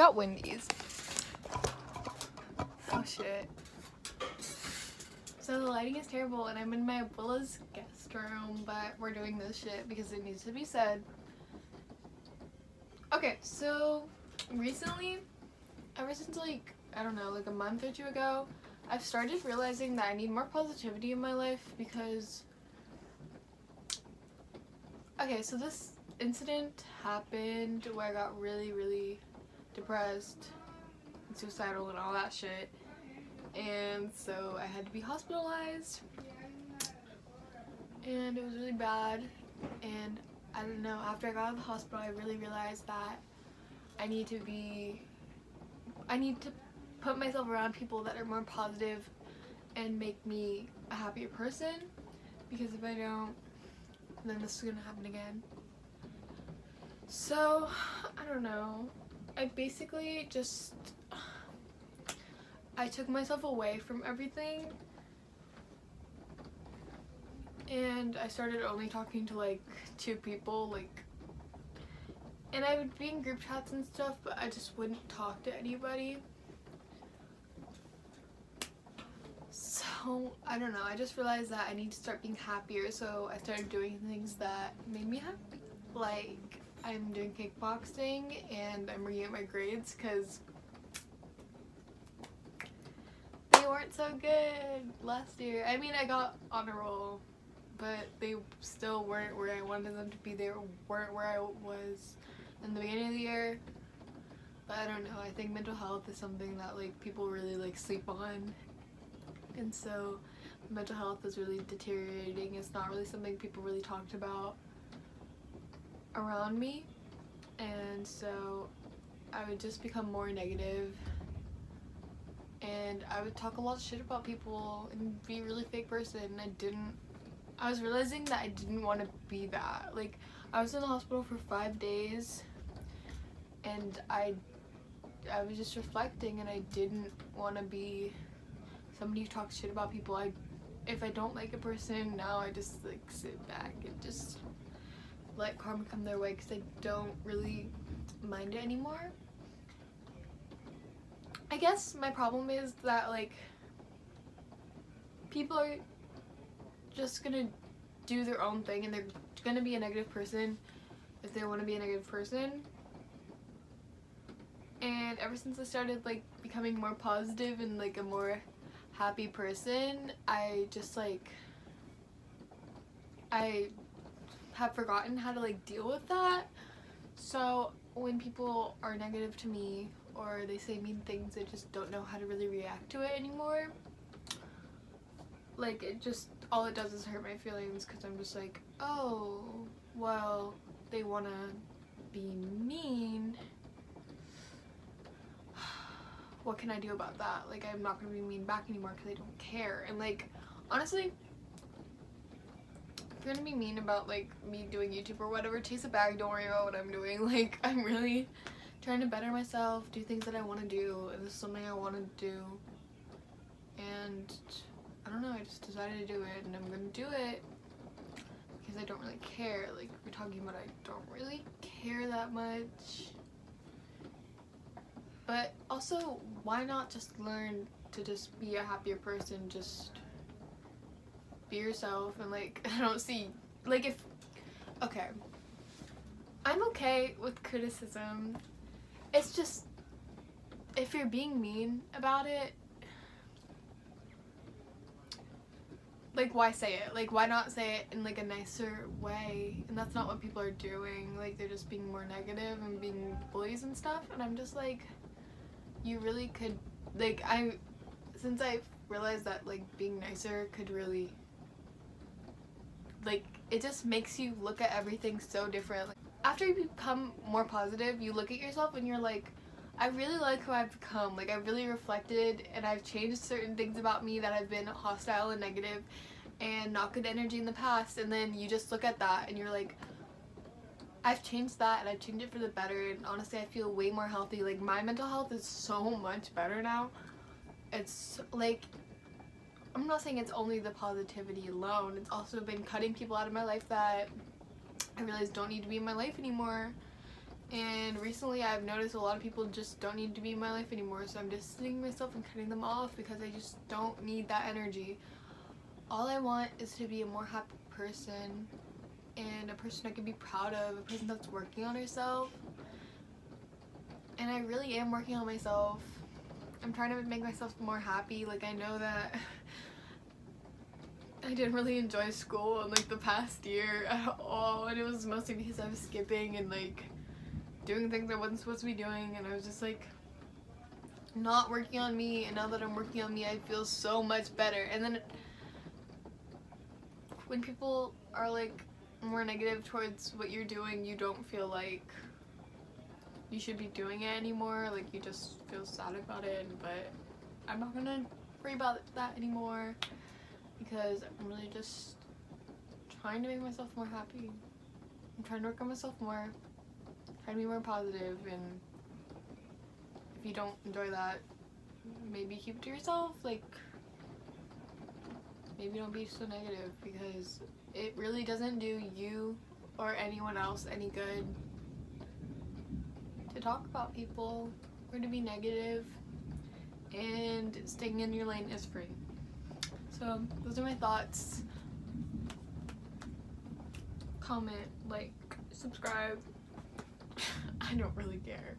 at Wendy's. Oh shit. So the lighting is terrible and I'm in my Abuela's guest room, but we're doing this shit because it needs to be said. Okay, so recently, ever since like, I don't know, like a month or two ago, I've started realizing that I need more positivity in my life because, okay, so this incident happened where I got really, really depressed and suicidal and all that shit. And so I had to be hospitalized and it was really bad. And I don't know, after I got out of the hospital I really realized that I need to put myself around people that are more positive and make me a happier person, because if I don't, then this is gonna happen again. So I don't know, I basically just I took myself away from everything and I started only talking to like 2 people, like, and I would be in group chats and stuff, but I just wouldn't talk to anybody. So I don't know, I just realized that I need to start being happier, so I started doing things that made me happy. Like, I'm doing kickboxing and I'm bringing up my grades because they weren't so good last year. I mean, I got on a roll, but they still weren't where I wanted them to be. They weren't where I was in the beginning of the year. But I don't know, I think mental health is something that like people really like sleep on. And so mental health is really deteriorating. It's not really something people really talked about around me. And so I would just become more negative. And I would talk a lot of shit about people and be a really fake person. I was realizing that I didn't want to be that. Like, I was in the hospital for 5 days and I was just reflecting, and I didn't want to be somebody who talks shit about people. If I don't like a person now, I just like sit back and just let karma come their way because I don't really mind it anymore. I guess my problem is that like people are just gonna do their own thing and they're gonna be a negative person if they want to be a negative person. And ever since I started like becoming more positive and like a more happy person, I just like I have forgotten how to like deal with that. So when people are negative to me or they say mean things, I just don't know how to really react to it anymore. Like, it just, all it does is hurt my feelings because I'm just like, oh, well, they want to be mean. What can I do about that? Like, I'm not going to be mean back anymore because I don't care. And like, honestly, if you're going to be mean about like me doing YouTube or whatever, chase it back, don't worry about what I'm doing. Like, I'm really trying to better myself, do things that I want to do, and this is something I want to do. And I don't know, I just decided to do it, and I'm gonna do it because I don't really care. Like, we're talking about, I don't really care that much. But also, why not just learn to just be a happier person? Just be yourself. And like, I don't see, like, if, okay, I'm okay with criticism. It's just, if you're being mean about it, like, why say it? Like, why not say it in like a nicer way? And that's not what people are doing. Like, they're just being more negative and being bullies and stuff. And I'm just like, you really could, like, since I've realized that like being nicer could really, like, it just makes you look at everything so different. Like, after you become more positive, you look at yourself and you're like, I really like who I've become. Like, I've really reflected and I've changed certain things about me that have been hostile and negative and not good energy in the past. And then you just look at that and you're like, I've changed that and I've changed it for the better. And honestly, I feel way more healthy. Like, my mental health is so much better now. It's like, I'm not saying it's only the positivity alone. It's also been cutting people out of my life that I realized don't need to be in my life anymore. And recently I've noticed a lot of people just don't need to be in my life anymore, so I'm distancing myself and cutting them off because I just don't need that energy. All I want is to be a more happy person and a person I can be proud of, a person that's working on herself. And I really am working on myself. I'm trying to make myself more happy. Like, I know that I didn't really enjoy school in like the past year at all, and it was mostly because I was skipping and like doing things I wasn't supposed to be doing, and I was just like not working on me. And now that I'm working on me, I feel so much better. And then when people are like more negative towards what you're doing, you don't feel like you should be doing it anymore. Like, you just feel sad about it. But I'm not gonna worry about that anymore because I'm really just trying to make myself more happy. I'm trying to work on myself more, trying to be more positive. And if you don't enjoy that, maybe keep it to yourself. Like, maybe don't be so negative, because it really doesn't do you or anyone else any good to talk about people or to be negative, and staying in your lane is free. So those are my thoughts. Comment, like, subscribe. I don't really care.